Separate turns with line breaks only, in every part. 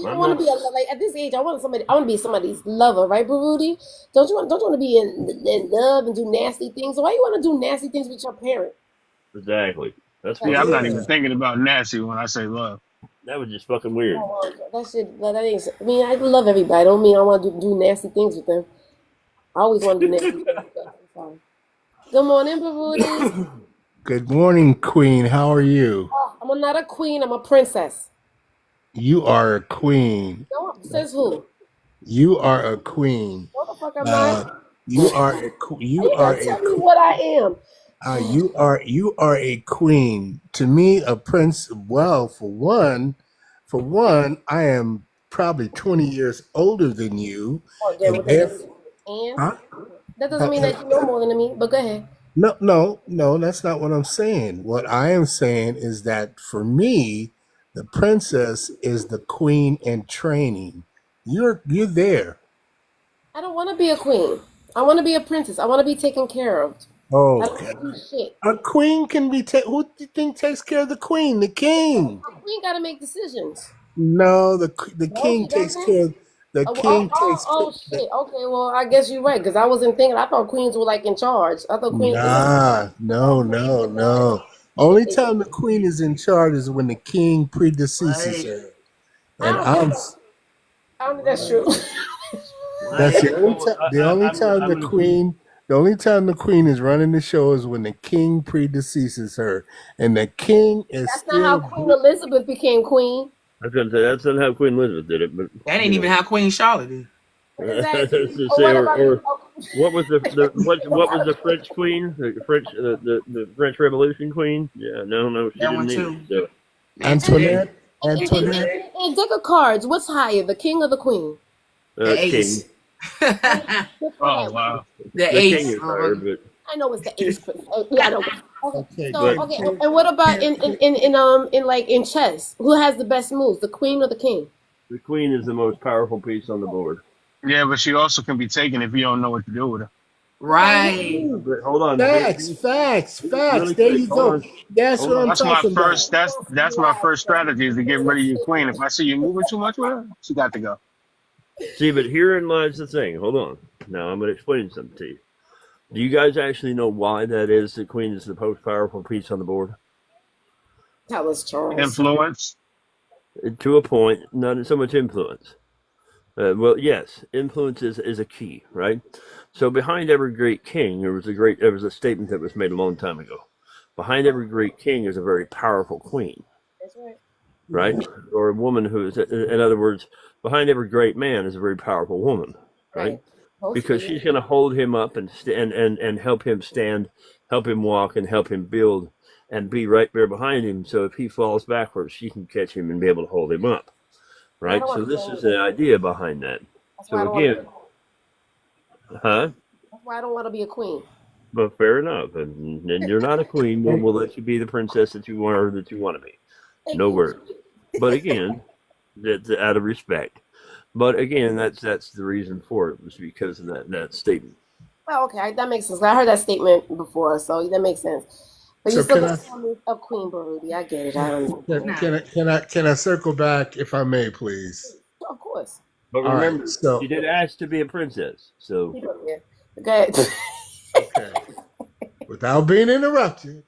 You don't want to be like at this age. I want to be somebody's lover, right, Baruti? Don't you want to be in love and do nasty things? So why you want to do nasty things with your parent?
Exactly. That's
Like,
what.
Yeah, I'm not
Yeah.
even thinking about nasty when I say love.
That was just fucking weird.
that shit. That ain't. I mean, I love everybody. I don't mean I want to do nasty things with them. I always want to do nasty things with them. I'm sorry. Good morning, Baruti.
Good morning, Queen. How are you?
Oh, I'm not a queen. I'm a princess.
You are a queen.
No, says who?
You are a queen.
What the fuck am
Uh,
I?
you are a
Are you gonna tell me what I am?
you are a queen. To me, a prince. Well, for one, I am probably 20 years older than you,
Oh, yeah,
and
what
if
and
huh?
that doesn't mean that you know more than me. But go ahead.
No, that's not what I'm saying. What I am saying is that for me, the princess is the queen in training. You're there.
I don't want to be a queen. I want to be a princess. I want to be taken care of. I
Oh,
don't want to do shit.
a queen can be who do you think takes care of the queen? The king.
A queen got to make decisions.
No, the
No,
king
she
takes
doesn't.
care. The king takes care.
Shit. Okay, well, I guess you're right because I wasn't thinking. I thought queens were like in charge. I thought queen.
Nah, no. Only time the queen is in charge is when the king predeceases her, and
I don't think that's true.
that's the only time. The only time the queen is running the show is when the king predeceases her, and the king is
That's not how Queen Elizabeth became queen.
I was gonna say that's not how Queen Elizabeth did it, but
That ain't even how Queen Charlotte did.
Exactly.
to say, or what was what was the French Queen, the French Revolution Queen? Yeah, no, she
That
didn't
one
need
too.
it. So,
Antoinette. Antoinette.
In deck of cards, what's higher, the king or the queen?
The
King.
ace.
Oh wow.
The
King
ace.
is higher, but
I know it's the ace. Yeah, I know.
Okay,
Okay, and what about in chess? Who has the best moves, the queen or the king?
the Queen is the most powerful piece on the board.
Yeah, but she also can be taken if you don't know what to do with her.
Right.
But hold on.
Facts.
Really
There
quick,
you
hold
go.
on.
That's what I'm
That's my
talking
first.
about.
That's my first strategy is to get rid of your queen. If I see you moving too much with her, she got to go.
See, but herein lies the thing. Hold on. Now I'm going to explain something to you. Do you guys actually know why that is? The Queen is the most powerful piece on the board.
That was Charles.
Influence.
To a point, not so much influence. Well, yes, influence is a key, right? So behind every great king, there was a statement that was made a long time ago. Behind every great king is a very powerful queen,
That's right.
right? Or a woman who is, in other words, behind every great man is a very powerful woman, right? Because she's going to hold him up and help him stand, help him walk, and help him build, and be right there behind him. So if he falls backwards, she can catch him and be able to hold him up, right? So this is the idea behind that. So again,
That's why I don't want to be a queen.
Well, fair enough. And you're not a queen, then we'll let you be the princess that you want or that you want to be. No worries. But again, that's out of respect. But again, that's the reason for it, was because of that statement.
Oh, okay, that makes sense. I heard that statement before, so that makes sense. But you still call me a queen, Baruti. I get it. I understand.
Can I circle back if I may, please?
Of course.
But
All
remember,
right, so
you did ask to be a princess, so
Okay.
okay. Without being interrupted,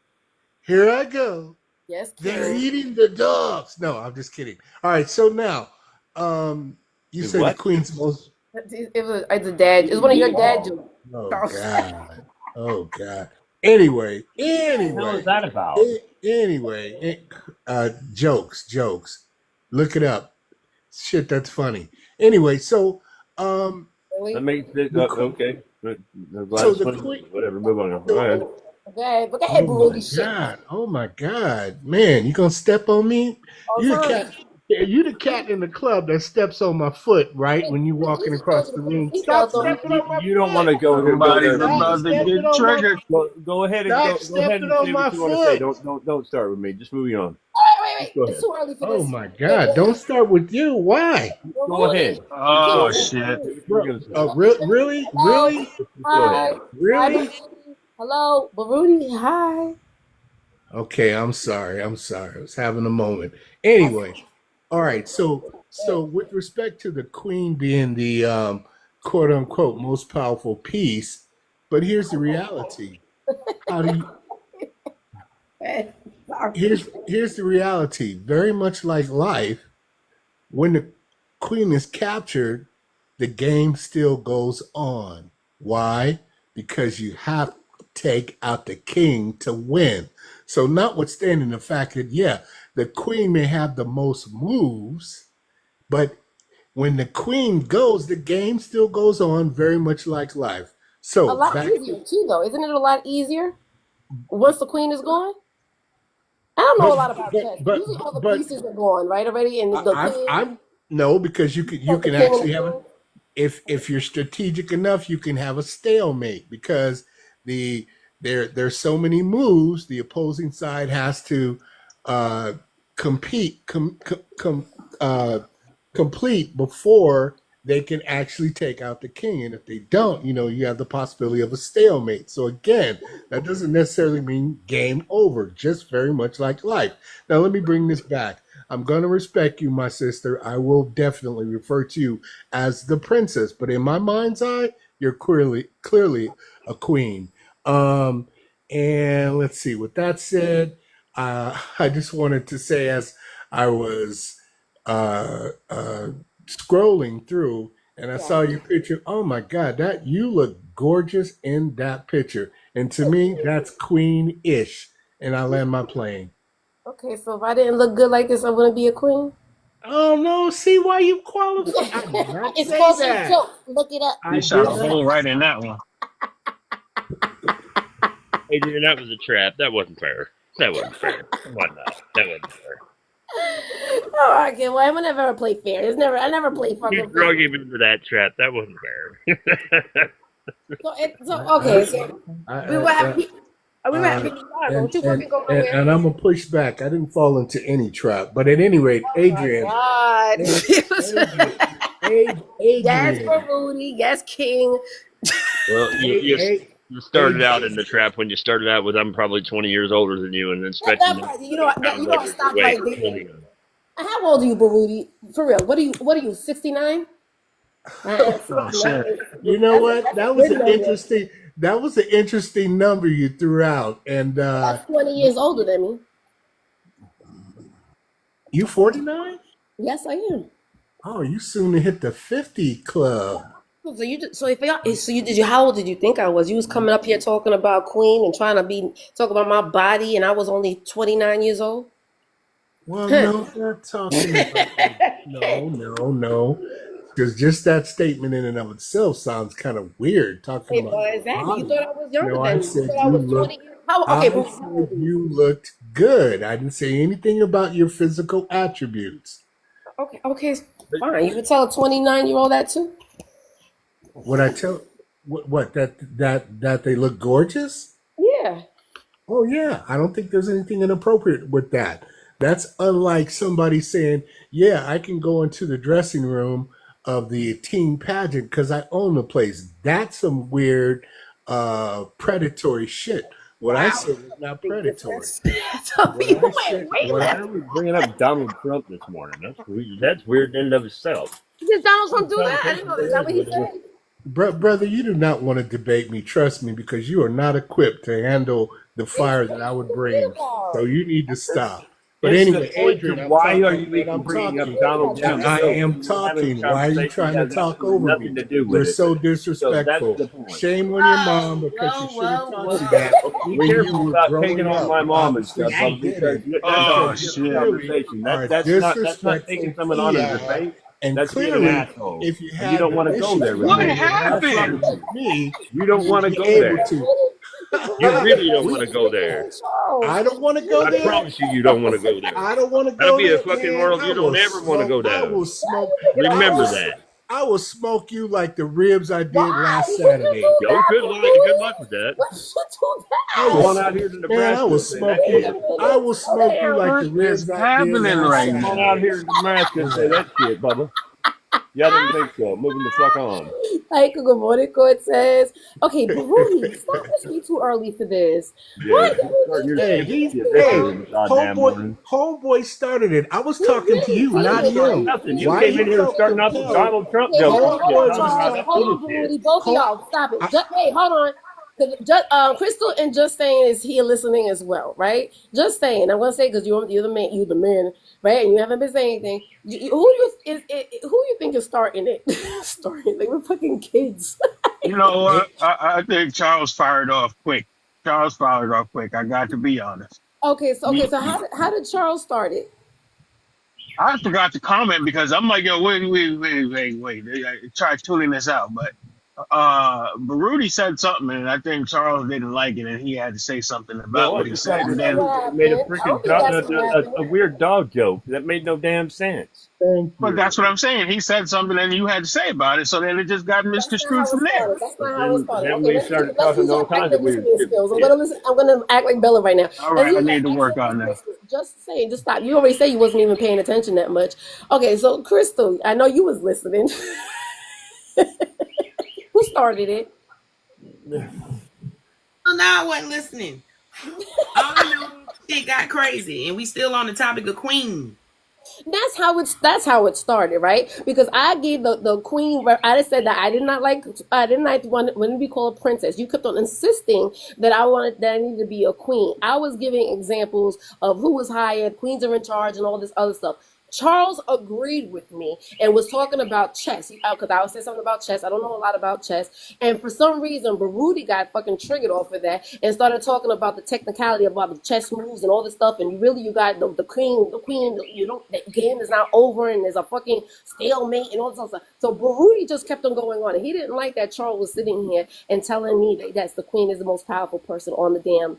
here I go.
Yes.
They're eating the dogs. No, I'm just kidding. All right, so now, you said the queen's most.
It's a dad. It's one of your dad jokes.
Oh God. Anyway.
what the hell is that about?
Anyway, jokes. Look it up. Shit, that's funny. Anyway, so
Really?
That makes it okay.
So the queen.
Whatever, move on. Go ahead.
Okay, but go ahead, Baruti. Shit.
Oh my God, man! You gonna step on me? You the cat. You the cat in the club that steps on my foot, right? When you walking across the room. Stop stepping on my foot.
You don't want to go there.
Somebody's about to get triggered.
Go ahead and go ahead and say what you want to say. Don't start with me. Just moving on.
Wait. It's too early for this.
Oh my God! Don't start with you. Why?
Go ahead.
Oh shit!
Really?
Hi.
Really?
Hello, Baruti. Hi.
Okay, I'm sorry. I was having a moment. Anyway, All right. So with respect to the queen being the quote unquote most powerful piece, but here's the reality. How do you here's the reality. Very much like life, when the queen is captured, the game still goes on. Why? Because you have to take out the king to win. So, notwithstanding the fact that, yeah, the queen may have the most moves, but when the queen goes, the game still goes on, very much like life.
A
So,
lot
back
easier too, though. Isn't it a lot easier once the queen is gone? I don't know a lot about chess. Usually all the
but
pieces are gone, right, already? And the king,
I'm no, because you
the
can
king and the
actually have a,
queen.
if you're strategic enough, you can have a stalemate because the there's so many moves. The opposing side has to uh, compete uh, complete before they can actually take out the king. And if they don't, you have the possibility of a stalemate. So again, that doesn't necessarily mean game over. Just very much like life. Now let me bring this back. I'm going to respect you, my sister. I will definitely refer to you as the princess, but in my mind's eye, you're clearly a queen. And let's see. With that said, I just wanted to say, as I was scrolling through, and I saw your picture. Oh my God, that you look gorgeous in that picture, and to me, that's queen-ish. And I land my plane.
Okay, so if I didn't look good like this, I wouldn't be a queen.
Oh no! See why you qualify? I did not
It's
say
called a
that.
joke. Look it up.
You
I
shot
did
a
not.
hole right in that one.
Adrian, that was a trap. That wasn't fair. That wasn't fair. Come on now. That wasn't fair.
Oh, okay. Well, I would never play fair. I never play
You
fucking
drug
fair.
him into that trap. That wasn't fair.
Okay, so we were happy. We were happy.
And,
Don't you
and,
fucking go
and
nowhere.
and I'm gonna push back. I didn't fall into any trap, but at any rate, Adrian,
God.
Adrian,
Yes, Baruti. Yes, King.
Well, you started out in the trap when you started out with, I'm probably 20 years older than you, and then expecting
You know, I stopped right there. How old are you, Baruti? For real? What are you? 69?
Oh shit.
you know what? That was an interesting number you threw out, and
That's 20 years older than me.
you 49?
Yes, I am.
Oh, you soon to hit the 50 club.
So how old did you think I was? You was coming up here talking about Queen and trying to talk about my body, and I was only 29 years old.
Well, no, not talking about no. Because just that statement in and of itself sounds kind of weird. Talking about
exactly. You thought I was younger
no,
than
I
you.
said
I
you
was
looked.
20 years. Okay,
said you looked good. I didn't say anything about your physical attributes.
Okay, fine. You would tell a 29-year-old that too.
What I tell what that they look gorgeous?
Yeah.
Oh yeah, I don't think there's anything inappropriate with that. That's unlike somebody saying, "Yeah, I can go into the dressing room of the teen pageant because I own the place." That's some weird, predatory shit. What I said was not predatory.
Why are we bringing up Donald Trump this morning? That's weird in and of itself.
Did Donald Trump do that? I didn't know. Is that what he said?
Brother, you do not want to debate me. Trust me, because you are not equipped to handle the fire that I would bring. So you need to stop. But anyway, Adrian,
why are you even bringing up Donald Trump?
I am talking. Why are you trying to talk over me? You're so disrespectful. Shame on your mom because you should have taught you that when you were growing
taking on
up.
my mom and stuff.
Oh shit.
That's not taking someone on as a debate.
And
that's
clearly,
being an asshole.
if you
And you don't want to go there with
What
me.
happened?
Me,
You don't want to go there. You really don't want to go there.
I don't want to go there.
I promise you don't want to go there.
I don't want to go
That'll be
there.
a fucking world you don't ever want to go
I
down.
will smoke.
Remember that.
I will smoke you like the ribs I did last Saturday.
Yo, good luck with that. Go on out here to Nebraska.
Man, I will smoke you. I will smoke you like the ribs I did
happening
last
right
Come
now?
on out here to Nebraska and say that shit, Bubba. Y'all didn't think so. Moving the fuck on.
Like good morning, Cortez. Okay, Baruti, stop listening too early for this.
Yeah,
What?
you're
Hey,
skipping
he's
this
hey,
early in the goddamn
homeboy.
morning.
Homeboy started it. I was
You
talking to
really
you,
I
not
didn't
did.
start
him.
nothing. You
Why
came in
you
here
felt
starting off with
compelled?
Donald Trump
Okay,
jokes
hold
and
on,
shit,
hold on,
Homeboy was
talking about
Charles.
that
Hold
talking.
on,
bullshit.
Baruti. Both of
Home,
y'all, stop it.
I,
Hey, hold on. Crystal and Just Saying is here listening as well, right? Just Saying. I'm gonna say because you're the man, right? And you haven't been saying anything. Who you think is starting it? Starting like we're fucking kids.
You know
it,
what? I think Charles fired off quick. Charles fired off quick. I got to be honest.
Okay, so how did Charles start it?
I forgot to comment because I'm like, yo, wait. I tried tuning this out, but Baruti said something, and I think Charles didn't like it, and he had to say something about
No,
what
what
he
he
said,
said
and
was
That's not
then,
what
he made a
happened. I
freaking
don't think that's what happened.
a weird dog joke that made no damn sense.
thank
but
you.
that's what I'm saying. He said something, and you had to say about it, so then it just got
That's not
misconstrued
how it
from there.
started. That's
But
not how it started.
then
Okay,
we started
let's
talking
use
all
our
kinds
active
of weird,
listening
stupid
skills. I'm
shit.
gonna listen. I'm gonna act like Bella right now.
All
Let's
right, I
use our
need to work
active
on
listening
that.
skills. Just saying, just stop. You already said you wasn't even paying attention that much. Okay, so Crystal, I know you was listening. Who started it?
Well, now I wasn't listening. All I know, shit got crazy, and we still on the topic of Queen.
That's how it started, right? Because I gave the queen. I just said that I didn't like want to be called a princess. You kept on insisting that I needed to be a queen. I was giving examples of who was hired, queens are in charge, and all this other stuff. Charles agreed with me and was talking about chess because I was saying something about chess. I don't know a lot about chess, and for some reason, Baruti got fucking triggered off of that and started talking about the technicality about the chess moves and all this stuff. And you got the queen. You know, the game is not over and there's a fucking stalemate and all this other stuff. So Baruti just kept on going on, and he didn't like that Charles was sitting here and telling me that the queen is the most powerful person on the damn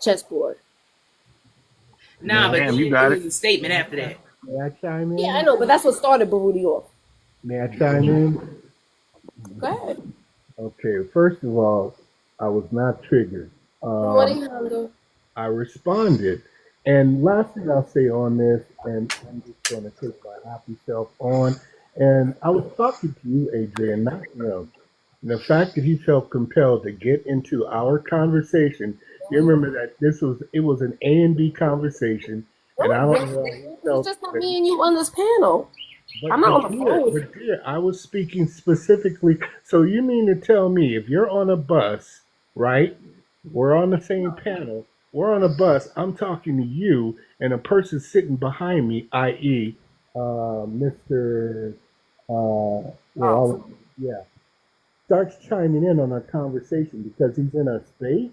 chessboard.
Nah, but
Damn,
then
you
it
got it.
was a statement after that.
May I chime
Yeah, I
in?
know, but that's what started Baruti off.
May I chime in?
Go ahead.
Okay, first of all, I was not triggered.
Good morning, Hondo.
I responded. And last thing I'll say on this, and I'm just going to take my happy self on. And I was talking to you, Adrian, not him. And the fact that he felt compelled to get into our conversation, you remember that it was an A and B conversation, and I
No,
don't
yes,
know why he
it's
felt
just not
that.
me and you on this panel. I'm not on the phone with you.
Dear, I was speaking specifically. So you mean to tell me if you're on a bus, right? We're on the same panel. We're on a bus. I'm talking to you, and a person sitting behind me, i.e., Mr.
Oh,
Yeah, starts chiming in on our conversation because he's in our space.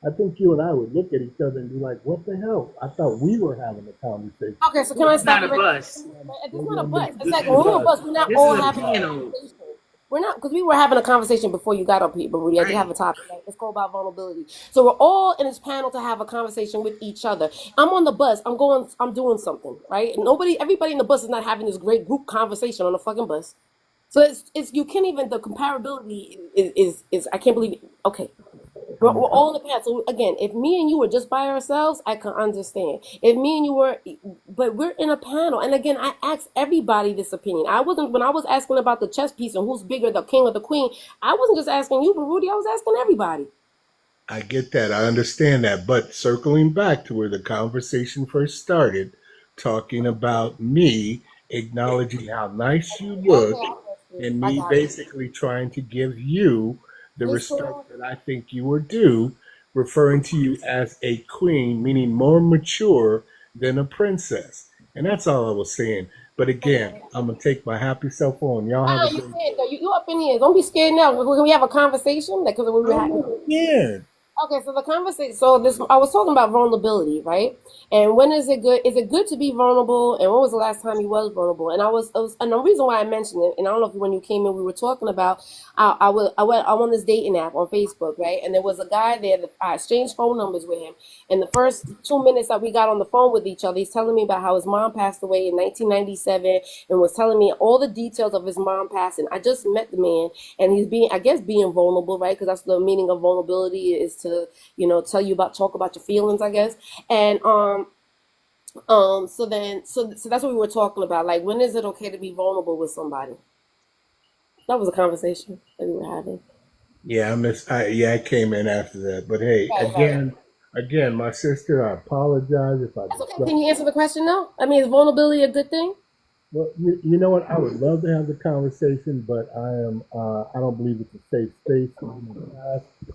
I think you and I would look at each other and be like, "What the hell? I thought we were having a conversation."
okay, so can I
It's
stop
not
it
a
right there?
bus.
It's
Maybe
not a
I'm
bus. It's
This
like
is
when we're on a bus, we're not
This is
all
a
having a
panel,
conversation. We're not, because we were having a conversation before you got up here, but I did have
right?
a topic. Right? It's called about vulnerability. So we're all in this panel to have a conversation with each other. I'm on the bus. I'm doing something, right? Everybody in the bus is not having this great group conversation on the fucking bus. So it's you can't even the comparability is I can't believe it. Okay, we're all in the past. So again, if me and you were just by ourselves, I can understand. If me and you were, but we're in a panel. And again, I asked everybody this opinion. I wasn't when I was asking about the chess piece and who's bigger, the king or the queen. I wasn't just asking you, but Rudy, I was asking everybody.
I get that. I understand that. But circling back to where the conversation first started, talking about me acknowledging how nice you look,
Okay, I got you.
and
I
me
got you.
basically trying to give you the
Crystal,
respect that I think you were due, referring to you as a queen, meaning more mature than a princess. And that's all I was saying. But again, I'm going to take my happy self on. Y'all have a
you
great
scared
day.
though. You up in here? Don't be scared now. Can we have a conversation? Because we were
I'm
having.
not scared.
Okay, so the conversation. So this, I was talking about vulnerability, right? And when is it good? Is it good to be vulnerable? And when was the last time you was vulnerable? And and the reason why I mentioned it, and I don't know if when you came in, we were talking about. I'm on this dating app on Facebook, right? And there was a guy there that I exchanged phone numbers with him. And the first 2 minutes that we got on the phone with each other, he's telling me about how his mom passed away in 1997, and was telling me all the details of his mom passing. I just met the man, and he's being vulnerable, right? Because that's the meaning of vulnerability is to talk about your feelings, I guess. And so that's what we were talking about, like when is it okay to be vulnerable with somebody? That was a conversation that we were having.
Yeah, I came in after that. But hey, again, my sister, I apologize if I.
That's okay. Can you answer the question though? I mean, is vulnerability a good thing?
Well, you know what? I would love to have the conversation, but I don't believe it's a safe space.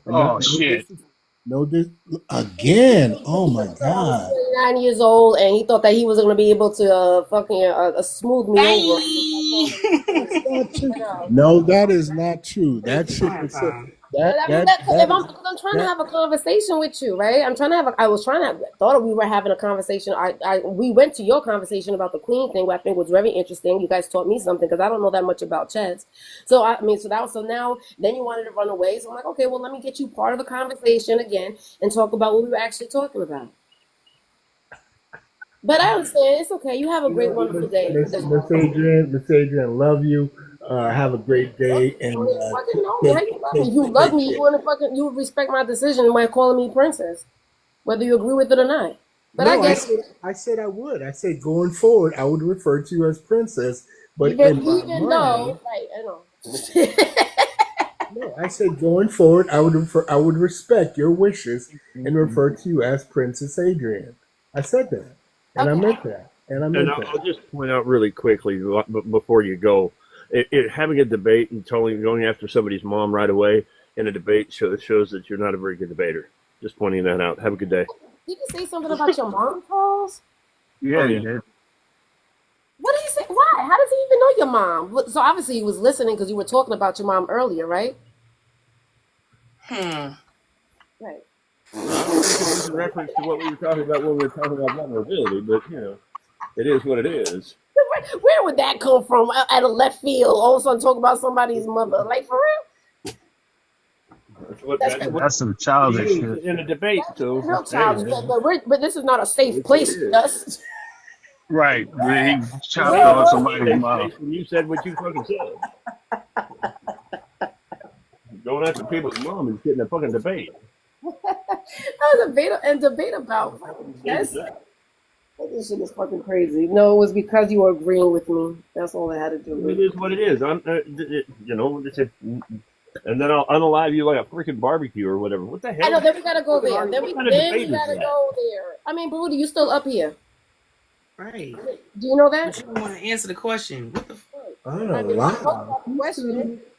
Oh shit!
No, this again. Oh my God!
29 years old, and he thought that he was going to be able to smooth me over.
No, that is not true. That shit is
I'm trying to have a conversation with you, right? I thought we were having a conversation. We went to your conversation about the queen thing, which I think was very interesting. You guys taught me something because I don't know that much about chess. So now then you wanted to run away. So I'm like, okay, well, let me get you part of the conversation again and talk about what we were actually talking about. But I understand. It's okay. You have a great, wonderful day.
Miss Adrian, love you. Have a great day. And
you love me. You would respect my decision by calling me princess, whether you agree with it or not. But no,
I said I would. I said going forward, I would refer to you as princess. But
even though, right? I know.
No, I said going forward, I would respect your wishes and refer to you as Princess Adrian. I said that, and I meant that,
I'll just point out really quickly before you go, having a debate and going after somebody's mom right away in a debate shows that you're not a very good debater. Just pointing that out. Have a good day.
Did you say something about your mom, Charles?
Yeah, you did.
What did he say? Why? How does he even know your mom? So obviously he was listening because you were talking about your mom earlier, right?
Right. It's in reference to what we were talking about when we were talking about vulnerability, but it is what it is.
Where would that come from? Out of left field, all of a sudden talk about somebody's mother, like for real?
That's some childish shit.
In a debate, so.
Real childish, but this is not a safe place.
Right. He chopped off somebody's mouth.
When you said what you fucking said. Going after people's mom is getting a fucking debate.
debate about yes. This shit is fucking crazy. No, it was because you were agreeing with me. That's all I had to do.
It is what it is. And then I'll unalive you like a freaking barbecue or whatever. What the hell?
I know. Then we gotta go there. Then we gotta go there. I mean, Baruti, you still up here?
Right.
Do you know that?
But you don't want to answer the question. What the fuck?
I don't know.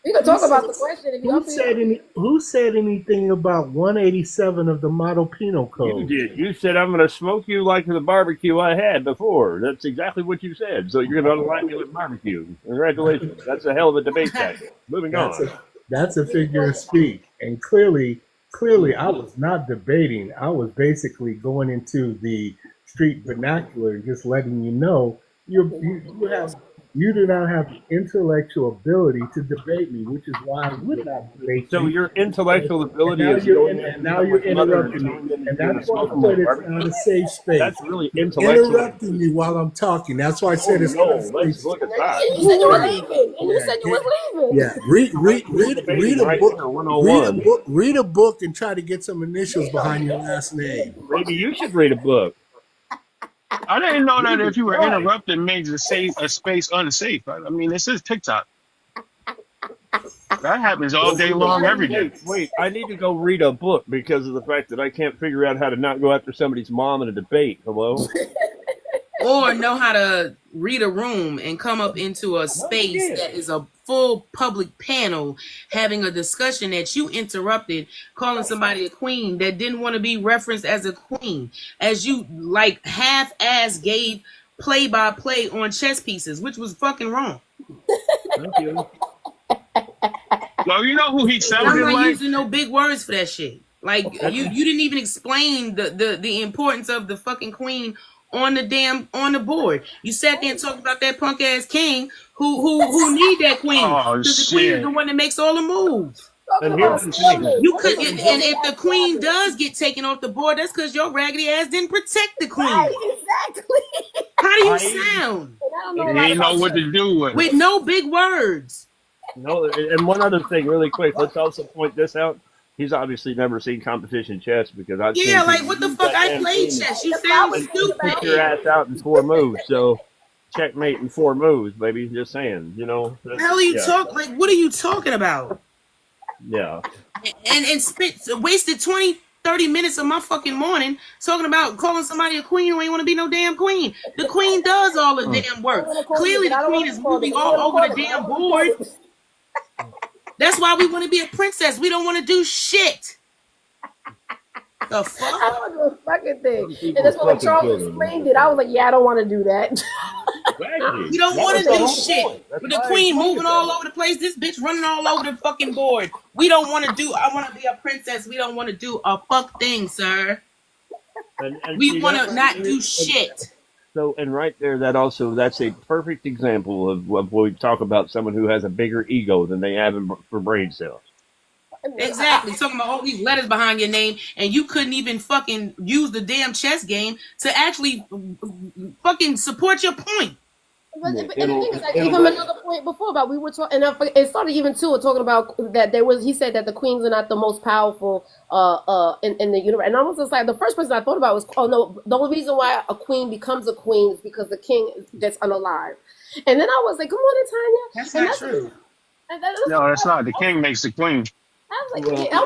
We can talk about the question if you
who said anything about 187 of the Model Penal Code?
You did. You said I'm going to smoke you like the barbecue I had before. That's exactly what you said. So you're going to unalive me with barbecue. Congratulations. That's a hell of a debate tactic. Moving on.
That's a figure of speech. And clearly, I was not debating. I was basically going into the street vernacular, just letting you know you do not have the intellectual ability to debate me, which is why I would not debate you.
So your intellectual ability is
now you're interrupting me. And that's why I said it's not a safe space.
That's really intellectual.
Interrupting me while I'm talking. That's why I said it's not a safe
space. Look at that.
You said you were leaving. And you said you were leaving.
Yeah. Read a book. Read a book and try to get some initials behind your last name.
Maybe you should read a book.
I didn't know that if you were interrupted makes a space unsafe. I mean, this is TikTok. That happens all day long, every day.
Wait, I need to go read a book because of the fact that I can't figure out how to not go after somebody's mom in a debate. Hello?
Or know how to read a room and come up into a space that is a full public panel having a discussion that you interrupted, calling somebody a queen that didn't want to be referenced as a queen, as you like half-ass gave play-by-play on chess pieces, which was fucking wrong.
Thank you.
Well, you know who he sounded like?
I'm not using no big words for that shit. Like you didn't even explain the importance of the fucking queen on the board. You sat there and talked about that punk ass king who need that queen. Because the queen is the one that makes all the moves.
And here's the thing.
And if the queen does get taken off the board, that's because your raggedy ass didn't protect the queen.
Right, exactly.
How do you sound?
He didn't know what to do
with no big words.
No, and one other thing, really quick. Let's also point this out. He's obviously never seen competition chess because I
like what the fuck? I played chess. You sound stupid.
Put your ass out in 4 moves. So checkmate in 4 moves, baby. Just saying, you know.
The hell are you talking? Like, what are you talking about?
Yeah.
And wasted 20, 30 minutes of my fucking morning talking about calling somebody a queen who ain't want to be no damn queen. The queen does all the damn work. Clearly, the queen is moving all over the damn board. That's why we want to be a princess. We don't want to do shit. The fuck?
I don't want to do a fucking thing. And that's when Charles explained it. I was like, yeah, I don't want to do that.
Exactly.
You don't want to do shit. With the queen moving all over the place, this bitch running all over the fucking board. We don't want to do, I want to be a princess. We don't want to do a fuck thing, sir. And we want to not do shit.
So, and right there, that's a perfect example of when we talk about someone who has a bigger ego than they have for brain cells.
Exactly. Talking about all these letters behind your name, and you couldn't even fucking use the damn chess game to actually fucking support your point.
But the thing is, like, even another point before about we were talking, and it started even too talking about that he said that the queens are not the most powerful in the universe, and I was just like, the first person I thought about was, oh no, the only reason why a queen becomes a queen is because the king gets unalive, and then I was like, come on, Tanya,
that's not true.
No, that's not. The king makes the queen.
I was like, I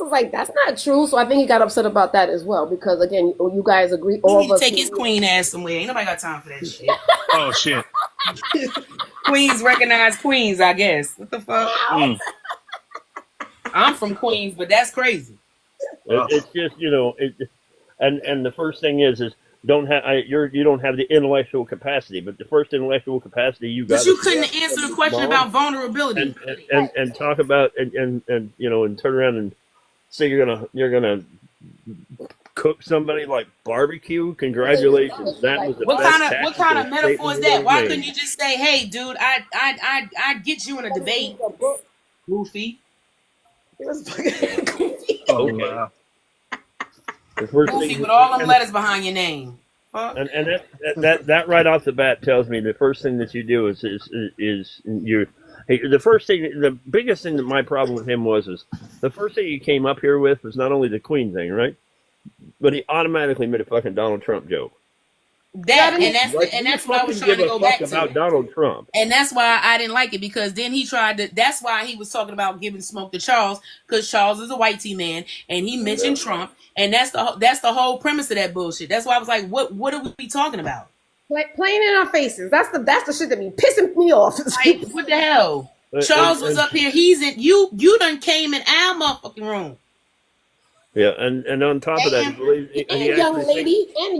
was like, that's not true. So I think he got upset about that as well because again, you guys agree. All
he need to take his queen ass somewhere. Ain't nobody got time for that shit.
Oh shit.
Queens recognize queens, I guess. What the fuck? I'm from Queens, but that's crazy.
It's just, you know, and the first thing is you don't have the intellectual capacity, but the first intellectual capacity you got.
But you couldn't answer the question about vulnerability
and talk about and you know, and turn around and say you're gonna cook somebody like barbecue. Congratulations, that was the
what
best.
What kind of metaphor is that? Why couldn't you just say, "Hey, dude, I'd get you in a debate"? Goofy.
It was fucking goofy.
Oh wow.
Goofy with all them letters behind your name.
And that right off the bat tells me the first thing that you do is you. The first thing, the biggest thing that my problem with him was the first thing he came up here with was not only the queen thing, right? But he automatically made a fucking Donald Trump joke.
That's what I was trying to go back to.
About Donald Trump.
And that's why I didn't like it, because then he tried to. That's why he was talking about giving smoke to Charles, because Charles is a white tea man, and he mentioned Trump, and that's the whole premise of that bullshit. That's why I was like, what are we talking about?
Like playing in our faces. That's the shit that be pissing me off.
Like, what the hell? Charles was up here. He's in you done came in our motherfucking room.
Yeah, and on top of that,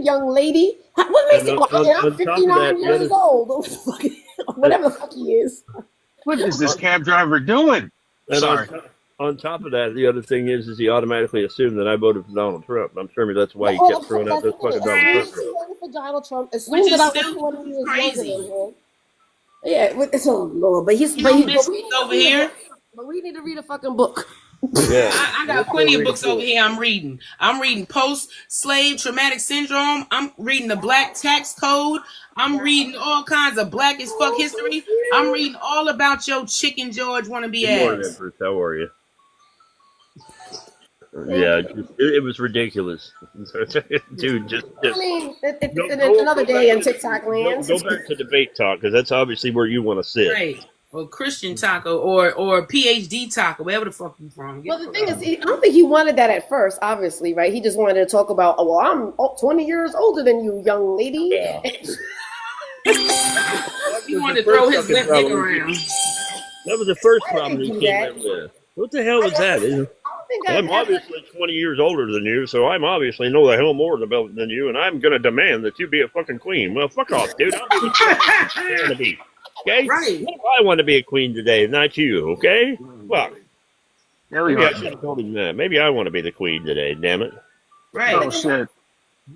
young lady. What makes it? I'm 59 years old. Whatever the fuck he is.
What is this cab driver doing? Sorry.
On top of that, the other thing is he automatically assumed that I voted for Donald Trump. I'm sure that's why he kept throwing out this fucking Donald Trump.
Which is still crazy. Yeah, it's a Lord, but he's
over here.
But we need to read a fucking book.
Yeah,
I got plenty of books over here. I'm reading Post-Slave Traumatic Syndrome. I'm reading the Black Tax Code. I'm reading all kinds of Black as fuck history. I'm reading all about your chicken George wannabe ass.
Good morning, Empress. How are you? Yeah, it was ridiculous. Dude, just
I mean, it's another day in TikTok land.
Go back to debate talk, because that's obviously where you want to sit.
Right. Or Christian taco, or PhD taco, wherever the fuck you from.
Well, the thing is, I don't think he wanted that at first, obviously, right? He just wanted to talk about, oh, well, I'm 20 years older than you, young lady.
Yeah.
He wanted to throw his lip dick around.
That was the first problem he came up with. What the hell was that? I'm obviously 20 years older than you, so I'm obviously know the hell more than you, and I'm going to demand that you be a fucking queen. Well, fuck off, dude. I'll be the queen. Okay?
Right.
I want to be a queen today, not you, okay? Fuck.
Maybe
I should have told him that. Maybe I want to be the queen today, damn it.
Right.
Oh, shit.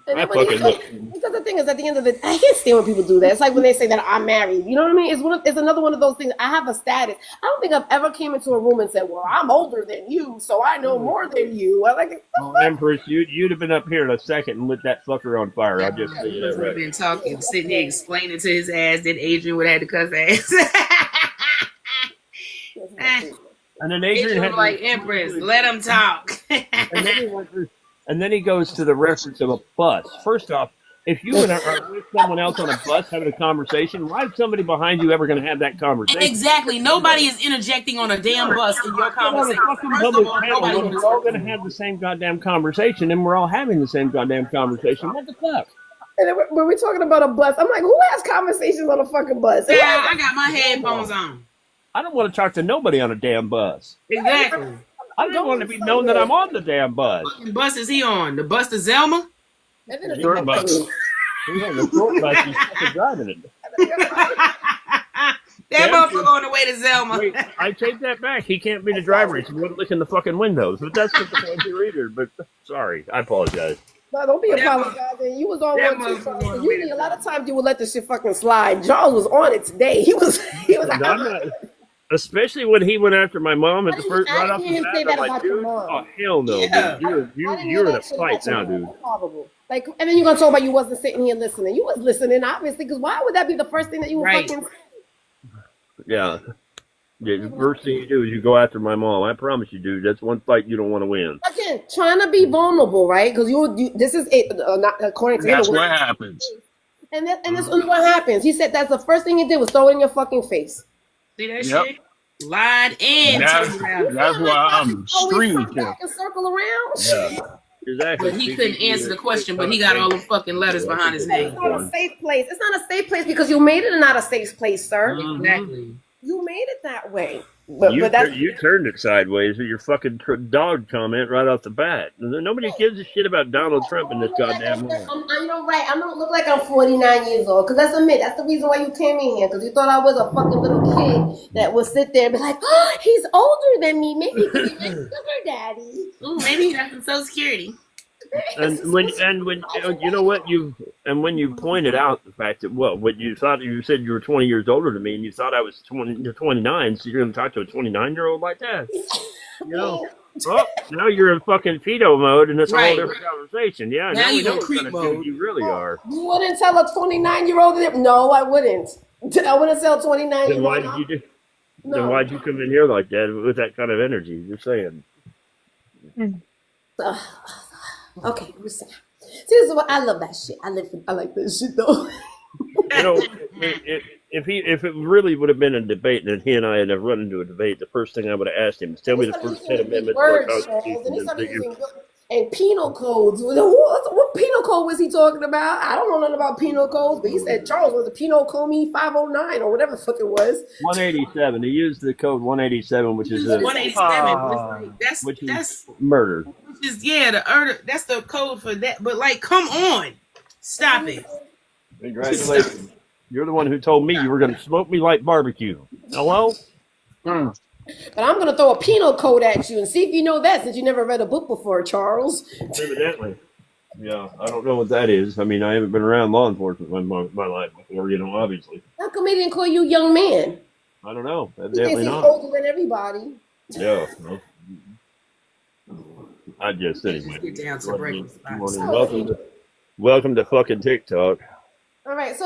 Because the thing is, at the end of the day, I can't stand when people do that. It's like when they say that I'm married. You know what I mean? It's another one of those things. I have a status. I don't think I've ever came into a room and said, well, I'm older than you, so I know more than you. I like it.
Empress, you'd have been up here in a second and lit that fucker on fire. I'll just say that right.
Been talking, sitting there explaining to his ass that Adrian would have to cuss ass.
And then Adrian had
like, Empress, let him talk.
And then he goes to the reference of a bus. First off, if you and are with someone else on a bus having a conversation, why is somebody behind you ever going to have that conversation?
Exactly. Nobody is interjecting on a damn bus in your conversation.
First of all, we're all going to have the same goddamn conversation, and we're all having the same goddamn conversation. What the fuck?
And when we're talking about a bus, I'm like, who has conversations on a fucking bus?
Yeah, I got my headphones on.
I don't want to talk to nobody on a damn bus.
Exactly.
I don't want to be known that I'm on the damn bus.
What bus is he on? The bus to Zelma?
The short bus.
He's on the short bus. He's fucking driving it.
That motherfucker on the way to Zelma.
Wait, I take that back. He can't be the driver. He wasn't licking the fucking windows. But that's just the fancy reader. But sorry, I apologize.
No, don't be apologizing. You was on one too. So usually, a lot of times you would let the shit fucking slide. Charles was on it today. He was like,
especially when he went after my mom at the first right off
the
the bat. I'm like, dude, oh hell no,
Yeah.
dude. You're in a fight now, dude.
Horrible. Like, and then you're gonna talk about you wasn't sitting here listening. You was listening, obviously, because why would that be the first thing that you would fucking say?
Yeah. The first thing you do is you go after my mom. I promise you, dude. That's one fight you don't want to win.
Again, trying to be vulnerable, right? Because this is it. Not according to
That's
him.
what happens.
And this is what happens. He said that's the first thing he did was throw it in your fucking face.
See that shit? Lied and
that's why I'm extremely careful.
Circle around.
Yeah. Exactly.
But he couldn't answer the question, but he got all the fucking letters behind his name.
It's not a safe place. It's not a safe place because you made it not a safe place, sir.
Exactly.
You made it that way.
You turned it sideways with your fucking dog comment right off the bat. Nobody gives a shit about Donald Trump in this goddamn world.
You know, right? I don't look like I'm 49 years old. Because let's admit, that's the reason why you came in here. Because you thought I was a fucking little kid that would sit there and be like, oh, he's older than me. Maybe he could be my sugar daddy.
Ooh, maybe he got some Social Security.
And when you know what when you pointed out the fact that what you said you were 20 years older than me and you thought I was 29, so you're going to talk to a 29-year-old like that, you know? Well, now you're in fucking fetal mode, and it's a whole different conversation. Yeah, now you know what kind of dude you really are.
You wouldn't tell a 29-year-old that? No, I wouldn't. I wouldn't tell 29-year-old.
Then why did you do? No. Then why'd you come in here like that with that kind of energy? You're saying.
Okay, see, this is what I love that shit. I like that shit though.
You know, if it really would have been a debate, and he and I had run into a debate, the first thing I would have asked him is, "Tell me the first 10 amendments to our Constitution."
And penal codes. What penal code was he talking about? I don't know nothing about penal codes, but he said Charles was a penal code 509 or whatever the fuck it was.
187. He used the code 187, which is
187. That's
murder.
Which is that's the code for that. But like, come on, stop it.
Congratulations. You're the one who told me you were going to smoke me like barbecue. Hello?
But I'm going to throw a penal code at you and see if you know that, since you never read a book before, Charles.
Evidently. Yeah, I don't know what that is. I mean, I haven't been around law enforcement my life before, obviously.
How come he didn't call you young man?
I don't know.
Definitely not. He's older than everybody.
Yeah. Well, I just, anyway.
Get down to breakfast.
Welcome to fucking TikTok.
All right, so,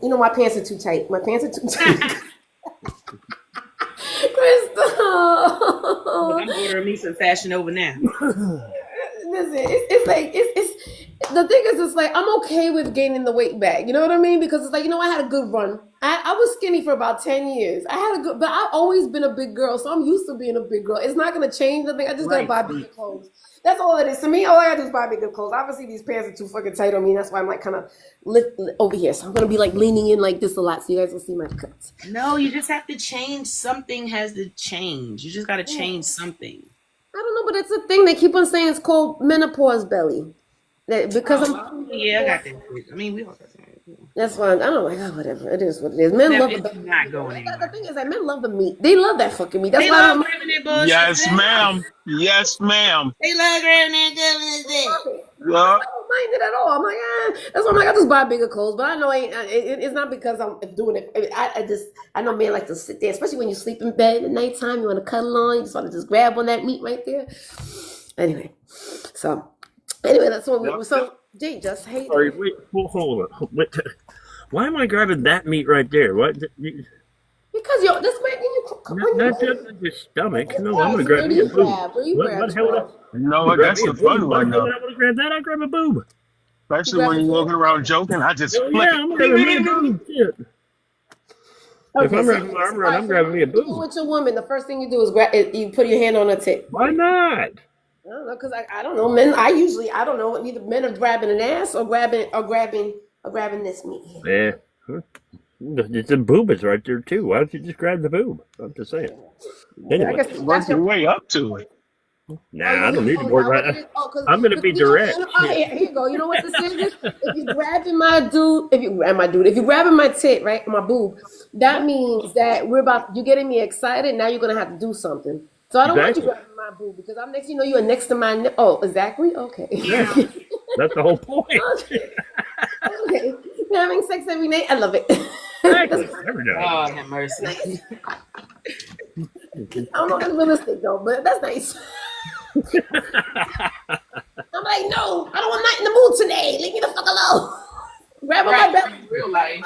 my pants are too tight. My pants are too tight. Krystal.
I'm ordering me some Fashion Over now.
Listen, it's the thing is, it's like I'm okay with gaining the weight back. You know what I mean? Because it's like, I had a good run. I was skinny for about 10 years. But I've always been a big girl, so I'm used to being a big girl. It's not gonna change nothing. I just gotta buy bigger clothes. That's all it is. To me, all I gotta do is buy bigger clothes. Obviously, these pants are too fucking tight on me. That's why I'm like kind of over here. So I'm gonna be like leaning in like this a lot, so you guys will see my cuts.
No, you just have to change. Something has to change. You just gotta change something.
I don't know, but it's a thing they keep on saying. It's called menopause belly. I got
that. I mean, we all got that.
That's fine. I don't like whatever. It is what it is. Men love the
not going anywhere.
The thing is that men love the meat. They love that fucking meat. That's
they
why
love grabbing that bullshit.
Yes, ma'am. Yes, ma'am.
They love grabbing that bullshit.
Yeah.
I don't mind it at all. I'm like, that's why I'm like, I just buy bigger clothes. But I know it's not because I'm doing it. I know men like to sit there, especially when you sleep in bed at nighttime. You want to cuddle on. You just want to just grab on that meat right there. Anyway, that's what we. So, Jay, just hate.
Sorry, wait, hold on. Wait, why am I grabbing that meat right there? What?
Because this might mean
not just your stomach. No, I'm gonna grab your boob.
What
No, that's the fun one, though.
I want to grab that. I grab a boob.
Especially when you're walking around joking, I just
Oh
flick
yeah, I'm grabbing me a boob. Shit. If I'm regular, I'm grabbing me a boob.
With your woman, the first thing you do is you put your hand on her tit.
Why not?
I don't know, because I don't know. Men, I don't know. Either men are grabbing an ass or grabbing this meat.
Yeah. It's a boob is right there too. Why don't you just grab the boob? I'm just saying. Anyway,
I guess
work your way up to it.
Nah, I don't need to work right. I'm gonna be direct.
Here you go. You know what this is? If you're grabbing my dude, if you're grabbing my tit, right, my boob, that means that you're getting me excited. Now you're gonna have to do something. So I don't want you grabbing my boob because I'm next. You know, you are next to my. Oh, exactly. Okay.
Yeah, that's the whole point.
Okay. You're having sex every night. I love it.
Exactly. Every day.
Oh, have mercy.
I don't know if that's realistic though, but that's nice. I'm like, no, I don't want night in the mood today. Leave me the fuck alone. Grab on my belly.
Real life.